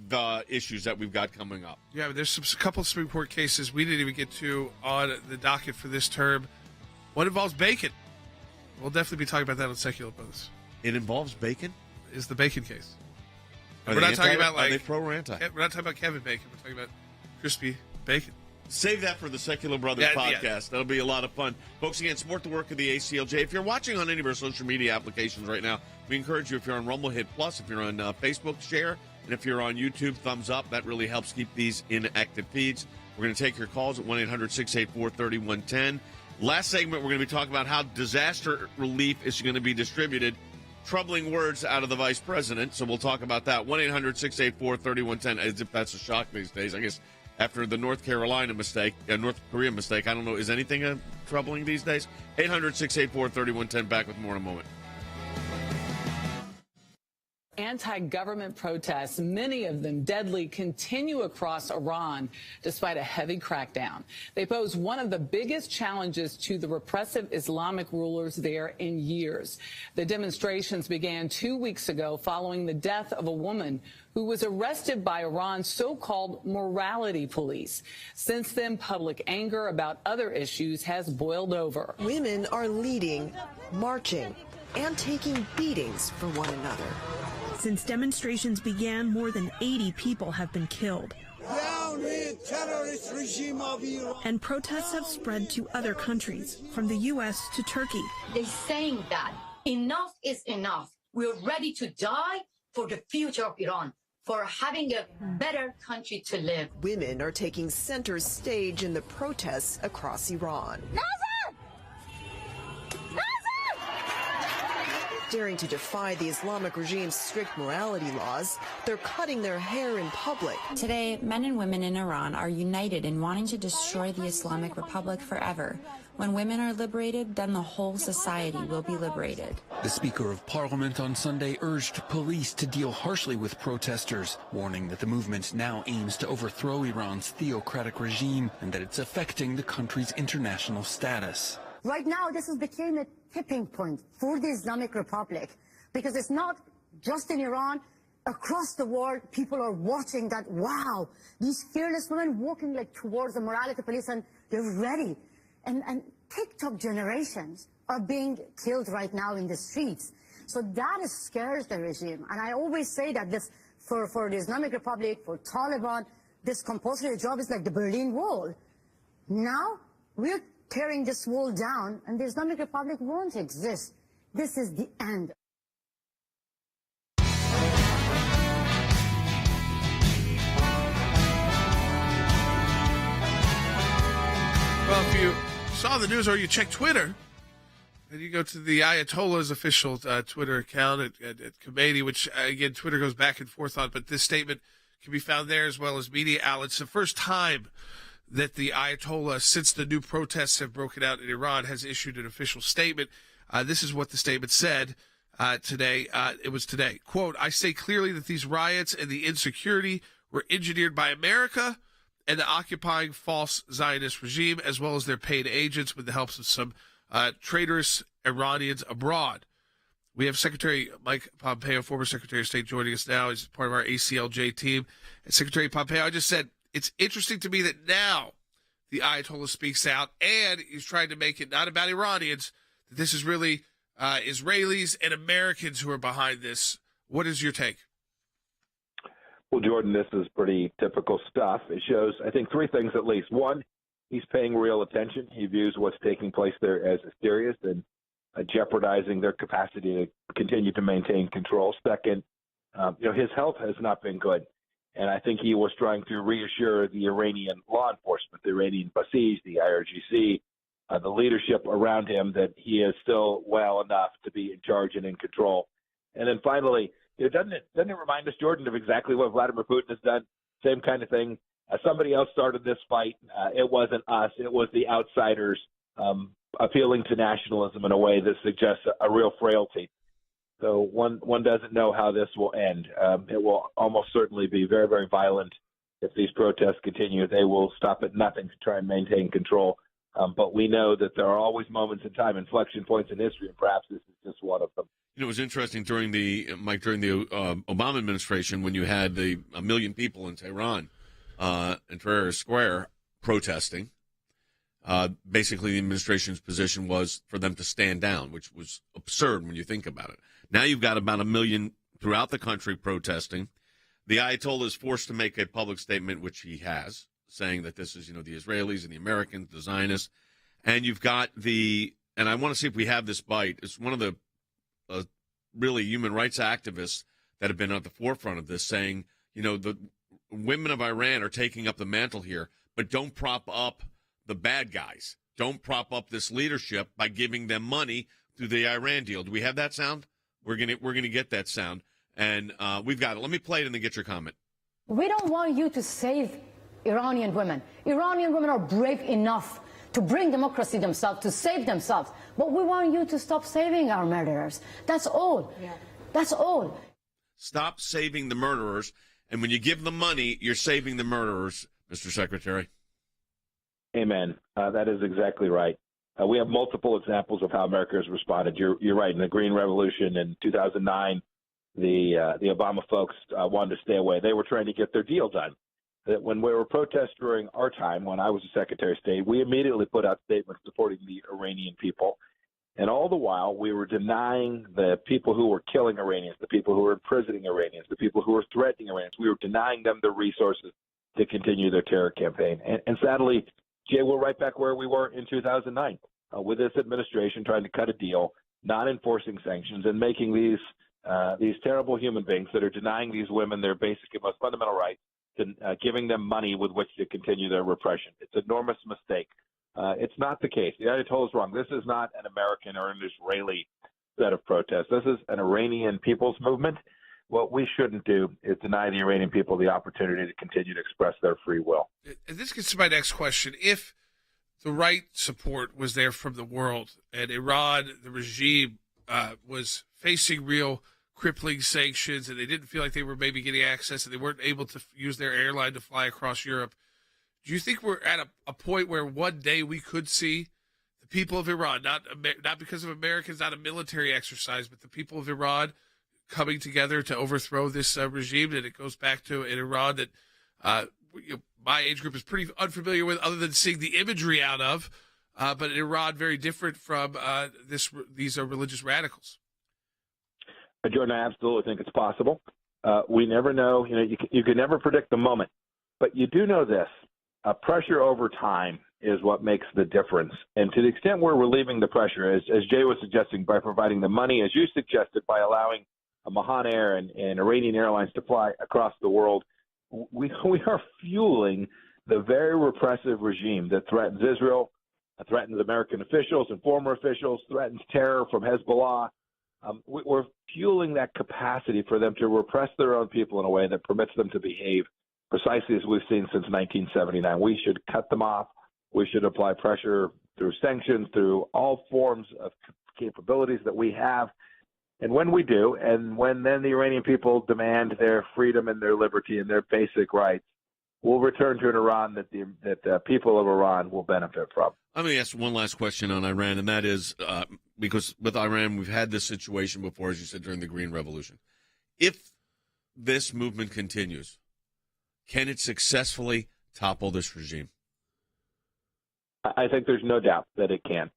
issues that we've got coming up. Yeah, there's a couple of Supreme Court cases we didn't even get to on the docket for this term. One involves bacon. We'll definitely be talking about that on Sekulow Brothers. It involves bacon? Is the bacon case. We're not talking about are they pro or anti? We're not talking about Kevin Bacon. We're talking about crispy bacon. Save that for the Sekulow Brothers podcast. Yeah. That'll be a lot of fun. Folks, again, support the work of the ACLJ. If you're watching on any of our social media applications right now, we encourage you, if you're on Rumble, hit plus. If you're on Facebook, share. And if you're on YouTube, thumbs up. That really helps keep these in active feeds. We're going to take your calls at 1-800-684-3110. Last segment, we're going to be talking about how disaster relief is going to be distributed. Troubling words out of the vice president, so we'll talk about that. 1-800-684-3110, as if that's a shock these days. I guess after the North Korea mistake, I don't know, is anything troubling these days? 800-684-3110, back with more in a moment. anti-government protests, many of them deadly, continue across Iran despite a heavy crackdown. They pose one of the biggest challenges to the repressive Islamic rulers there in years. The demonstrations began 2 weeks ago following the death of a woman who was arrested by Iran's so-called morality police. Since then, public anger about other issues has boiled over. Women are leading, marching, and taking beatings for one another. Since demonstrations began, more than 80 people have been killed. Down with terrorist regime of Iran. And protests have spread to other countries, from the U.S. to Turkey. They're saying that enough is enough. We're ready to die for the future of Iran, for having a better country to live. Women are taking center stage in the protests across Iran. Daring to defy the Islamic regime's strict morality laws, they're cutting their hair in public. Today, men and women in Iran are united in wanting to destroy the Islamic Republic forever. When women are liberated, then the whole society will be liberated. The Speaker of Parliament on Sunday urged police to deal harshly with protesters, warning that the movement now aims to overthrow Iran's theocratic regime and that it's affecting the country's international status. Right now, this has become a tipping point for the Islamic Republic, because it's not just in Iran. Across the world, people are watching that, wow, these fearless women walking like towards the morality police, and they're ready. And TikTok generations are being killed right now in the streets. So that scares the regime. And I always say that this, for the Islamic Republic, for Taliban, this compulsory job is like the Berlin Wall. Now, we're tearing this wall down, and the Islamic Republic won't exist. This is the end. Well, if you saw the news or you check Twitter, then you go to the Ayatollah's official Twitter account at Khomeini, which, again, Twitter goes back and forth on, but this statement can be found there as well as media outlets. The first time that the Ayatollah, since the new protests have broken out in Iran, has issued an official statement. This is what the statement said today. It was today. Quote, "I say clearly that these riots and the insecurity were engineered by America and the occupying false Zionist regime, as well as their paid agents with the help of some traitorous Iranians abroad." We have Secretary Mike Pompeo, former Secretary of State, joining us now. He's part of our ACLJ team. And Secretary Pompeo, I just said, it's interesting to me that now the Ayatollah speaks out, and he's trying to make it not about Iranians, that this is really Israelis and Americans who are behind this. What is your take? Well, Jordan, this is pretty typical stuff. It shows, I think, three things at least. One, he's paying real attention. He views what's taking place there as serious and jeopardizing their capacity to continue to maintain control. Second, his health has not been good. And I think he was trying to reassure the Iranian law enforcement, the Iranian Basij, the IRGC, the leadership around him, that he is still well enough to be in charge and in control. And then finally, doesn't it remind us, Jordan, of exactly what Vladimir Putin has done? Same kind of thing. Somebody else started this fight. It wasn't us. It was the outsiders appealing to nationalism in a way that suggests a real frailty. So one doesn't know how this will end. It will almost certainly be very, very violent if these protests continue. They will stop at nothing to try and maintain control. But we know that there are always moments in time, inflection points in history, and perhaps this is just one of them. It was interesting during the Obama administration when you had a million people in Tehran, in Tahrir Square, protesting. Basically, the administration's position was for them to stand down, which was absurd when you think about it. Now you've got about 1 million throughout the country protesting. The Ayatollah is forced to make a public statement, which he has, saying that this is, the Israelis and the Americans, the Zionists. And you've got and I want to see if we have this bite. It's one of the really human rights activists that have been at the forefront of this, saying, the women of Iran are taking up the mantle here, but don't prop up the bad guys. Don't prop up this leadership by giving them money through the Iran deal. Do we have that sound? We're gonna get that sound, and we've got it. Let me play it and then get your comment. We don't want you to save Iranian women. Iranian women are brave enough to bring democracy themselves, to save themselves. But we want you to stop saving our murderers. That's all. Yeah. That's all. Stop saving the murderers. And when you give them money, you're saving the murderers, Mr. Secretary. Amen. That is exactly right. We have multiple examples of how America has responded. You're right. In the Green Revolution in 2009, the Obama folks wanted to stay away. They were trying to get their deal done. That when we were protests during our time, when I was a Secretary of State, we immediately put out statements supporting the Iranian people. And all the while, we were denying the people who were killing Iranians, the people who were imprisoning Iranians, the people who were threatening Iranians. We were denying them the resources to continue their terror campaign. And sadly, Jay, we're right back where we were in 2009 with this administration trying to cut a deal, not enforcing sanctions, and making these terrible human beings that are denying these women their basic and most fundamental rights, to giving them money with which to continue their repression. It's an enormous mistake. It's not the case. The Ayatollah is wrong. This is not an American or an Israeli set of protests. This is an Iranian people's movement. What we shouldn't do is deny the Iranian people the opportunity to continue to express their free will. And this gets to my next question. If the right support was there from the world and Iran, the regime, was facing real crippling sanctions and they didn't feel like they were maybe getting access and they weren't able to use their airline to fly across Europe, do you think we're at a point where one day we could see the people of Iran, not because of Americans, not a military exercise, but the people of Iran coming together to overthrow this regime? And it goes back to an Iran that my age group is pretty unfamiliar with, other than seeing the imagery out of, but an Iran very different from these religious radicals. Jordan, I absolutely think it's possible. We never know. You can never predict the moment, but you do know this. Pressure over time is what makes the difference. And to the extent we're relieving the pressure, as Jay was suggesting, by providing the money, as you suggested, by allowing Mahan Air and Iranian Airlines to fly across the world, we are fueling the very repressive regime that threatens Israel, threatens American officials and former officials, threatens terror from Hezbollah. We're fueling that capacity for them to repress their own people in a way that permits them to behave precisely as we've seen since 1979. We should cut them off. We should apply pressure through sanctions, through all forms of capabilities that we have. And when we do, and when then the Iranian people demand their freedom and their liberty and their basic rights, we'll return to an Iran that the people of Iran will benefit from. Let me ask one last question on Iran, and that is because with Iran, we've had this situation before, as you said, during the Green Revolution. If this movement continues, can it successfully topple this regime? I think there's no doubt that it can.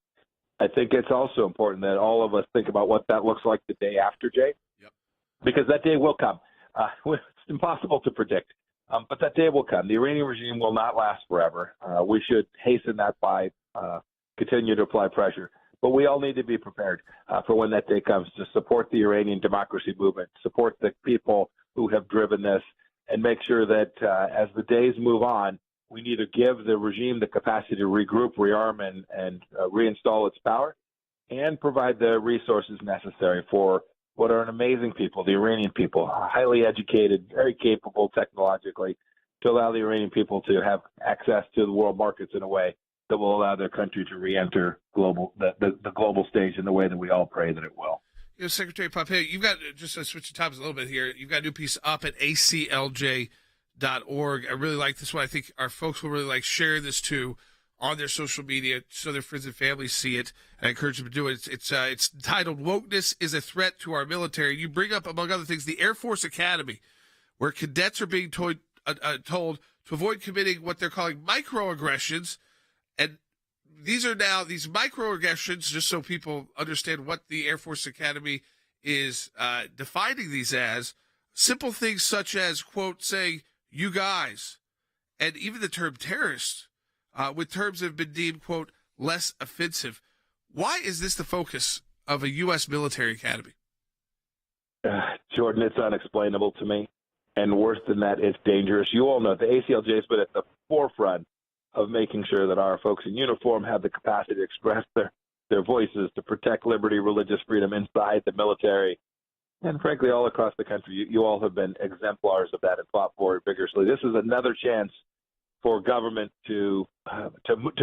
I think it's also important that all of us think about what that looks like the day after, Jay, because that day will come. It's impossible to predict, but that day will come. The Iranian regime will not last forever. We should hasten that by continue to apply pressure. But we all need to be prepared for when that day comes to support the Iranian democracy movement, support the people who have driven this, and make sure that as the days move on, we need to give the regime the capacity to regroup, rearm, and reinstall its power, and provide the resources necessary for what are an amazing people, the Iranian people, highly educated, very capable technologically, to allow the Iranian people to have access to the world markets in a way that will allow their country to re-enter the global stage in the way that we all pray that it will. Secretary Pompeo, you've got, just to switch topics a little bit here, you've got a new piece up at aclj.org. I really like this one. I think our folks will really like sharing this too on their social media so their friends and families see it. And I encourage them to do it. It's titled "Wokeness is a Threat to Our Military." You bring up, among other things, the Air Force Academy, where cadets are being told to avoid committing what they're calling microaggressions. And these microaggressions, just so people understand what the Air Force Academy is defining these as, simple things such as, quote, saying, "you guys," and even the term terrorist, with terms that have been deemed, quote, less offensive. Why is this the focus of a U.S. military academy? Jordan, it's unexplainable to me. And worse than that, it's dangerous. You all know the ACLJ has been at the forefront of making sure that our folks in uniform have the capacity to express their voices, to protect liberty, religious freedom inside the military, and frankly, all across the country. You all have been exemplars of that and fought for it vigorously. This is another chance for government to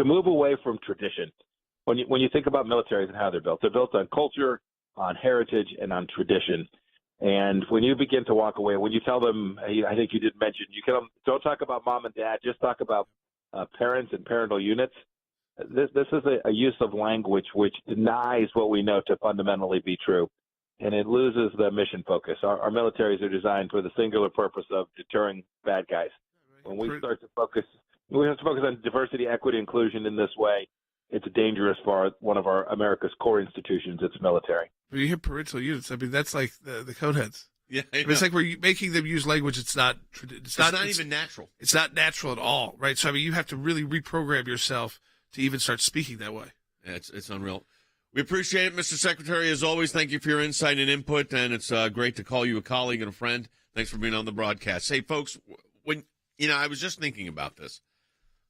move away from tradition. When you think about militaries and how they're built on culture, on heritage, and on tradition. And when you begin to walk away, when you tell them, I think you did mention, don't talk about mom and dad, just talk about parents and parental units. This is a use of language which denies what we know to fundamentally be true, and it loses the mission focus. Our militaries are designed for the singular purpose of deterring bad guys. When we start to focus, we have to focus on diversity, equity, inclusion in this way. It's dangerous for one of America's core institutions, its military. When you hear parental units, I mean, that's like the coneheads. Yeah, I mean, it's like we're making them use language. It's not even natural. It's not natural at all, right? So I mean, you have to really reprogram yourself to even start speaking that way. Yeah, it's unreal. We appreciate it, Mr. Secretary. As always, thank you for your insight and input, and it's great to call you a colleague and a friend. Thanks for being on the broadcast. Hey, folks, when I was just thinking about this.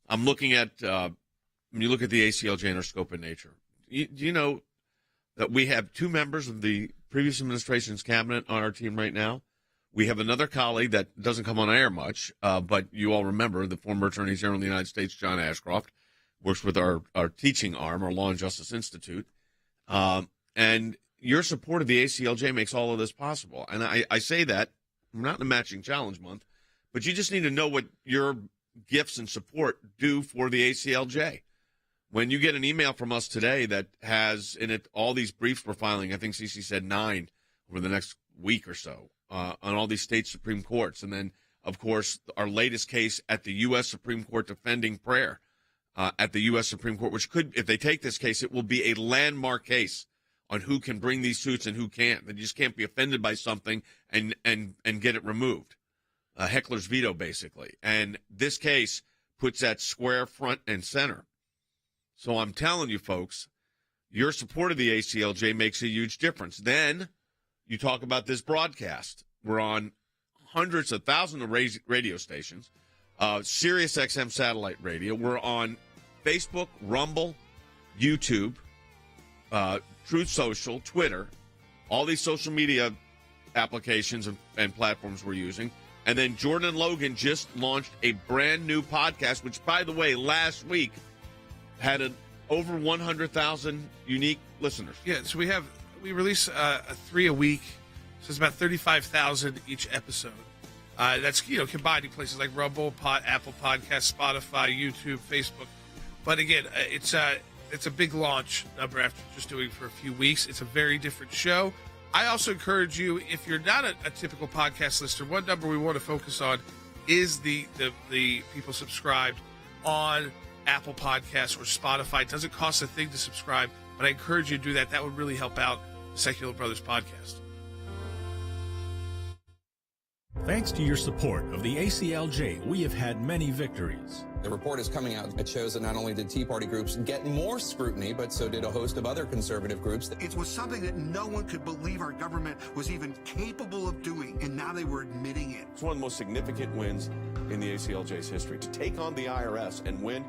I'm looking at when you look at the ACLJ and our scope and nature. Do you know that we have 2 members of the previous administration's cabinet on our team right now? We have another colleague that doesn't come on air much, but you all remember the former Attorney General of the United States, John Ashcroft, works with our teaching arm, our Law and Justice Institute. And your support of the ACLJ makes all of this possible. And I say that, I'm not in a matching challenge month, but you just need to know what your gifts and support do for the ACLJ. When you get an email from us today that has in it all these briefs we're filing, I think CC said 9 over the next week or so, on all these state Supreme Courts. And then, of course, our latest case at the U.S. Supreme Court defending prayer at the U.S. Supreme Court, which could, if they take this case, it will be a landmark case on who can bring these suits and who can't. They just can't be offended by something and get it removed. Heckler's veto, basically. And this case puts that square front and center. So I'm telling you, folks, your support of the ACLJ makes a huge difference. Then you talk about this broadcast. We're on hundreds of thousands of radio stations, Sirius XM satellite radio. We're on Facebook, Rumble, YouTube, Truth Social, Twitter, all these social media applications and platforms we're using. And then Jordan and Logan just launched a brand new podcast, which, by the way, last week had over 100,000 unique listeners. Yeah, so we release 3 a week, so it's about 35,000 each episode. That's combining places like Rumble, Apple Podcasts, Spotify, YouTube, Facebook. But again, it's a big launch number after just doing it for a few weeks. It's a very different show. I also encourage you, if you're not a typical podcast listener, one number we want to focus on is the people subscribed on Apple Podcasts or Spotify. It doesn't cost a thing to subscribe, but I encourage you to do that. That would really help out the Secular Brothers podcast. Thanks to your support of the ACLJ, we have had many victories. The report is coming out. It shows that not only did Tea Party groups get more scrutiny, but so did a host of other conservative groups. It was something that no one could believe our government was even capable of doing, and now they were admitting it. It's one of the most significant wins in the ACLJ's history. To take on the IRS and win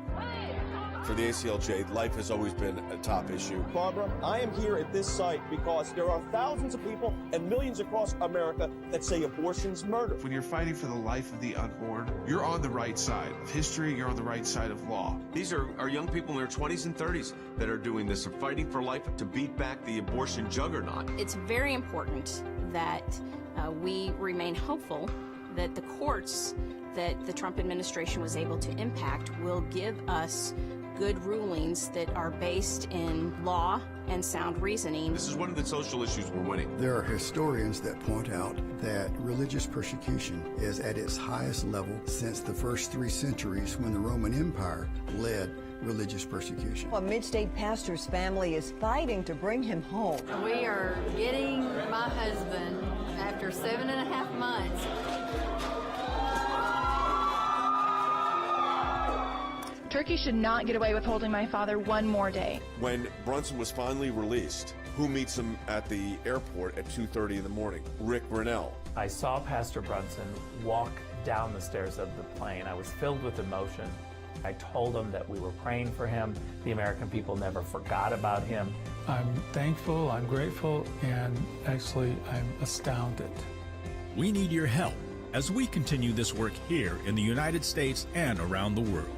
for the ACLJ, life has always been a top issue. Barbara, I am here at this site because there are thousands of people and millions across America that say abortion's murder. When you're fighting for the life of the unborn, you're on the right side of history, you're on the right side of law. These are young people in their 20s and 30s that are doing this. They're fighting for life to beat back the abortion juggernaut. It's very important that we remain hopeful that the courts that the Trump administration was able to impact will give us good rulings that are based in law and sound reasoning. This is one of the social issues we're winning. There are historians that point out that religious persecution is at its highest level since the first 3 centuries when the Roman Empire led religious persecution. A mid-state pastor's family is fighting to bring him home. We are getting my husband after 7.5 months. Turkey should not get away with holding my father one more day. When Brunson was finally released, who meets him at the airport at 2:30 in the morning? Rick Grinnell. I saw Pastor Brunson walk down the stairs of the plane. I was filled with emotion. I told him that we were praying for him. The American people never forgot about him. I'm thankful, I'm grateful, and actually I'm astounded. We need your help as we continue this work here in the United States and around the world.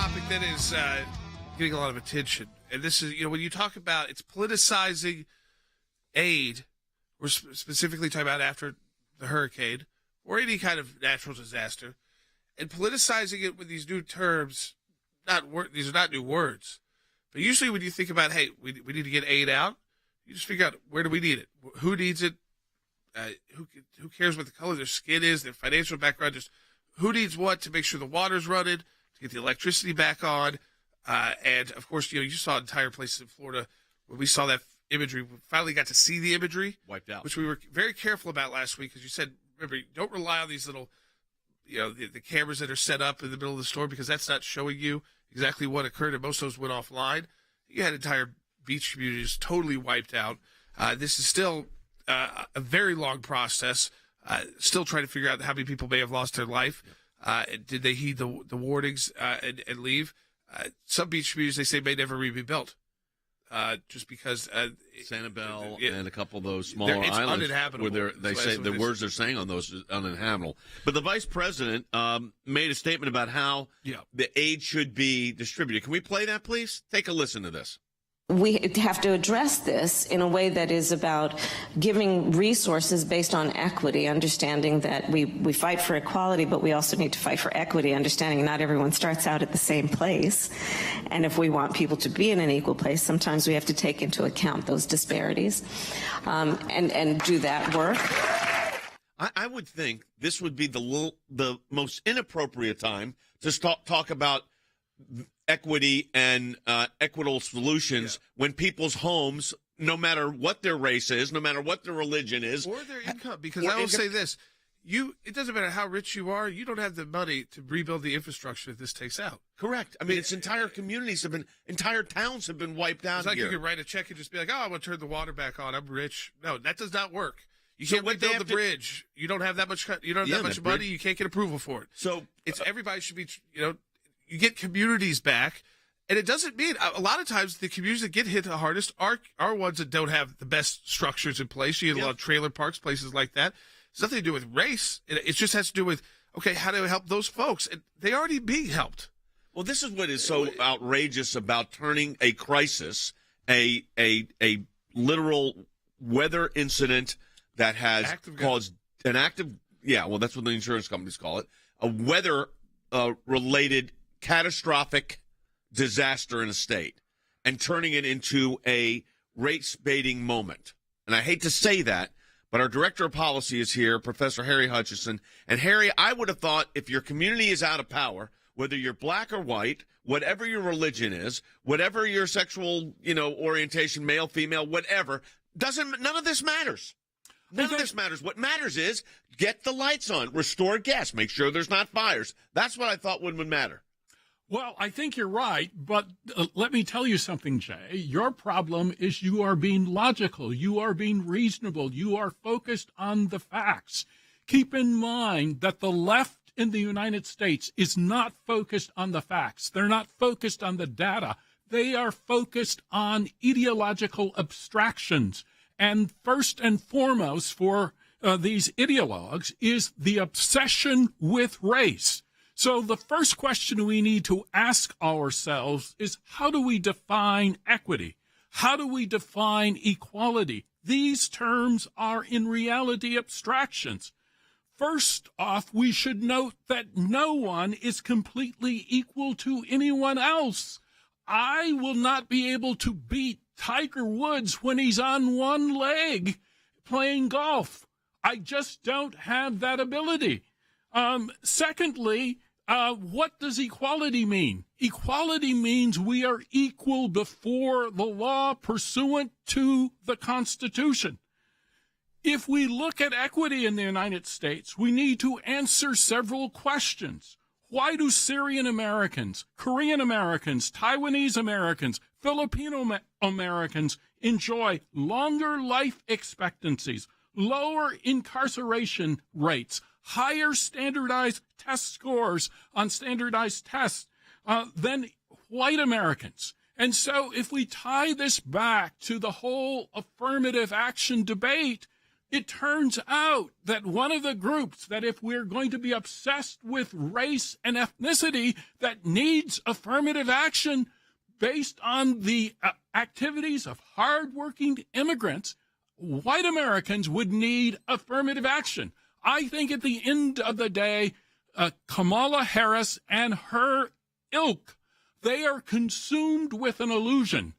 topic that is getting a lot of attention. And this is, when you talk about it's politicizing aid, we're specifically talking about after the hurricane or any kind of natural disaster, and politicizing it with these new terms. These are not new words. But usually when you think about, hey, we need to get aid out, you just figure out where do we need it? Who needs it? Who cares what the color of their skin is, their financial background, just who needs what to make sure the water's running, to get the electricity back on. And, of course, you saw entire places in Florida when we saw that imagery. We finally got to see the imagery. Wiped out. Which we were very careful about last week because you said, remember, don't rely on these little, the cameras that are set up in the middle of the storm because that's not showing you exactly what occurred, and most of those went offline. You had entire beach communities totally wiped out. This is still a very long process, still trying to figure out how many people may have lost their life. Did they heed the warnings and leave? Some beach communities, they say, may never be built just because Sanibel and a couple of those smaller islands uninhabitable. Where they say the words they're saying on those is uninhabitable. But the vice president made a statement about how the aid should be distributed. Can we play that, please? Take a listen to this. We have to address this in a way that is about giving resources based on equity, understanding that we fight for equality, but we also need to fight for equity, understanding not everyone starts out at the same place. And if we want people to be in an equal place, sometimes we have to take into account those disparities and do that work. I would think this would be the most inappropriate time to talk about equity and equitable solutions when people's homes, no matter what their race is, no matter what their religion is, or their income. Because I will say this, it doesn't matter how rich you are, you don't have the money to rebuild the infrastructure that this takes out. Correct. I mean, it's entire communities entire towns have been wiped out. It's like here. You could write a check and just be like, oh, I want to turn the water back on. I'm rich. No, that does not work. You can't rebuild the bridge. You don't have that much. You don't have that much money. Bridge. You can't get approval for it. So everybody should be. You get communities back, and it doesn't mean a lot of times the communities that get hit the hardest are ones that don't have the best structures in place. You get a lot of trailer parks, places like that. It's nothing to do with race. It just has to do with how do we help those folks? And they already being helped. Well, this is what is so outrageous about turning a crisis, a literal weather incident that has caused an active, that's what the insurance companies call it, a weather related catastrophic disaster in a state, and turning it into a race baiting moment. And I hate to say that, but our director of policy is here, Professor Harry Hutchison. And Harry, I would have thought if your community is out of power, whether you're black or white, whatever your religion is, whatever your sexual, orientation, male, female, whatever, none of this matters. None of this matters. What matters is get the lights on, restore gas, make sure there's not fires. That's what I thought would matter. Well, I think you're right, but let me tell you something, Jay. Your problem is you are being logical. You are being reasonable. You are focused on the facts. Keep in mind that the left in the United States is not focused on the facts. They're not focused on the data. They are focused on ideological abstractions. And first and foremost for these ideologues is the obsession with race. So the first question we need to ask ourselves is, how do we define equity? How do we define equality? These terms are in reality abstractions. First off, we should note that no one is completely equal to anyone else. I will not be able to beat Tiger Woods when he's on one leg playing golf. I just don't have that ability. Secondly, what does equality mean? Equality means we are equal before the law pursuant to the Constitution. If we look at equity in the United States, we need to answer several questions. Why do Syrian Americans, Korean Americans, Taiwanese Americans, Filipino Americans enjoy longer life expectancies, lower incarceration rates, higher standardized test scores on standardized tests than white Americans? And so if we tie this back to the whole affirmative action debate, It turns out that one of the groups that, if we're going to be obsessed with race and ethnicity, that needs affirmative action based on the activities of hardworking immigrants, white Americans would need affirmative action. I think at the end of the day, Kamala Harris and her ilk, they are consumed with an illusion,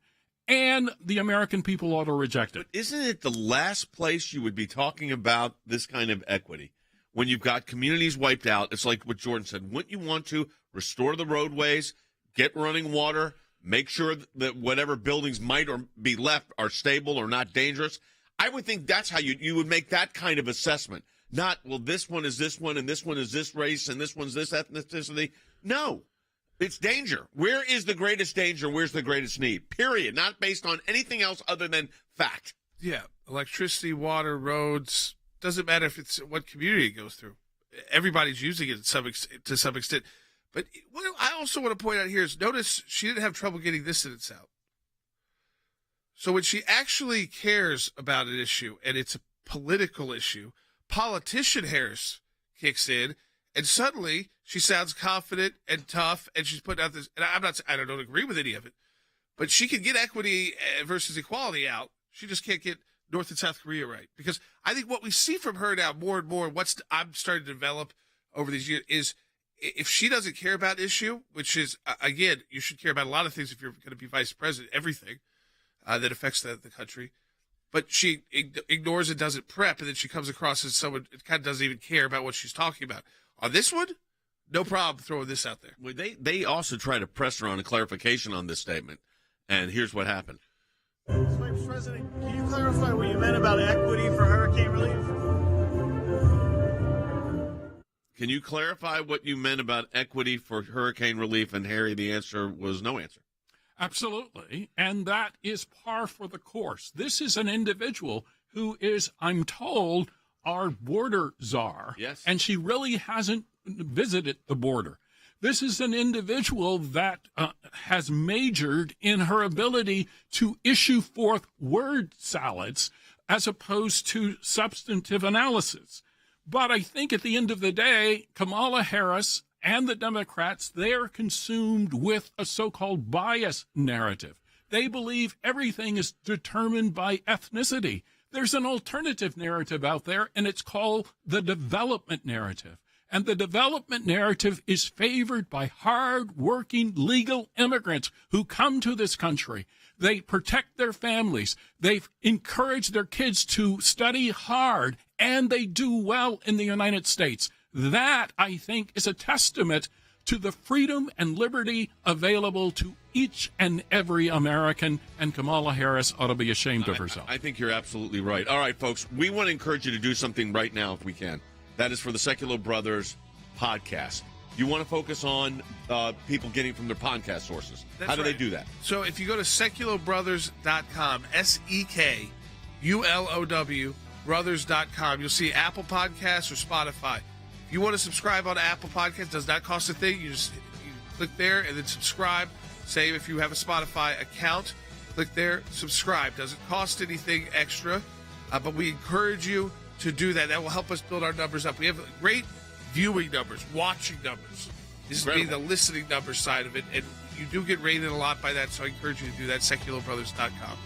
and the American people ought to reject it. But isn't it the last place you would be talking about this kind of equity? When you've got communities wiped out, it's like what Jordan said. Wouldn't you want to restore the roadways, get running water, make sure that whatever buildings might or be left are stable or not dangerous? I would think that's how you would make that kind of assessment. Not, well, this one is this one, and this one is this race, and this one's this ethnicity. No. It's danger. Where is the greatest danger? Where's the greatest need? Period. Not based on anything else other than fact. Yeah. Electricity, water, roads. Doesn't matter if it's what community it goes through. Everybody's using it to some extent. But what I also want to point out here is, notice she didn't have trouble getting this sentence out. So when she actually cares about an issue and it's a political issue, politician Harris kicks in, and suddenly she sounds confident and tough, and she's putting out this. And I don't agree with any of it, but she can get equity versus equality out. She just can't get North and South Korea right, because I think what we see from her now more and more, I'm starting to develop over these years, is if she doesn't care about issue, which is again, you should care about a lot of things if you're going to be vice president, everything that affects the country. But she ignores and doesn't prep, and then she comes across as someone that kind of doesn't even care about what she's talking about. On this one, no problem throwing this out there. Well, they also try to press her on a clarification on this statement, and here's what happened. Mr. President, can you clarify what you meant about equity for hurricane relief? Can you clarify what you meant about equity for hurricane relief? And Harry, the answer was no answer. Absolutely. And that is par for the course. This is an individual who is, I'm told, our border czar. Yes. And she really hasn't visited the border. This is an individual that has majored in her ability to issue forth word salads as opposed to substantive analysis. But I think at the end of the day, Kamala Harris and the Democrats, they are consumed with a so-called bias narrative. They believe everything is determined by ethnicity. There's an alternative narrative out there, and it's called the development narrative. And the development narrative is favored by hard-working legal immigrants who come to this country. They protect their families. They've encouraged their kids to study hard, and they do well in the United States. That, I think, is a testament to the freedom and liberty available to each and every American, and Kamala Harris ought to be ashamed of herself. I think you're absolutely right. All right, folks, we want to encourage you to do something right now if we can. That is for the Sekulow Brothers podcast. You want to focus on people getting from their podcast sources. How do they do that? So if you go to SekulowBrothers.com, SEKULOW, brothers.com, you'll see Apple Podcasts or Spotify. If you want to subscribe on Apple Podcasts, does not cost a thing. You click there and then subscribe. Say if you have a Spotify account, click there, subscribe. Doesn't cost anything extra, but we encourage you to do that. That will help us build our numbers up. We have great viewing numbers, watching numbers. This is being the listening numbers side of it, and you do get rated a lot by that, so I encourage you to do that, SekulowBrothers.com.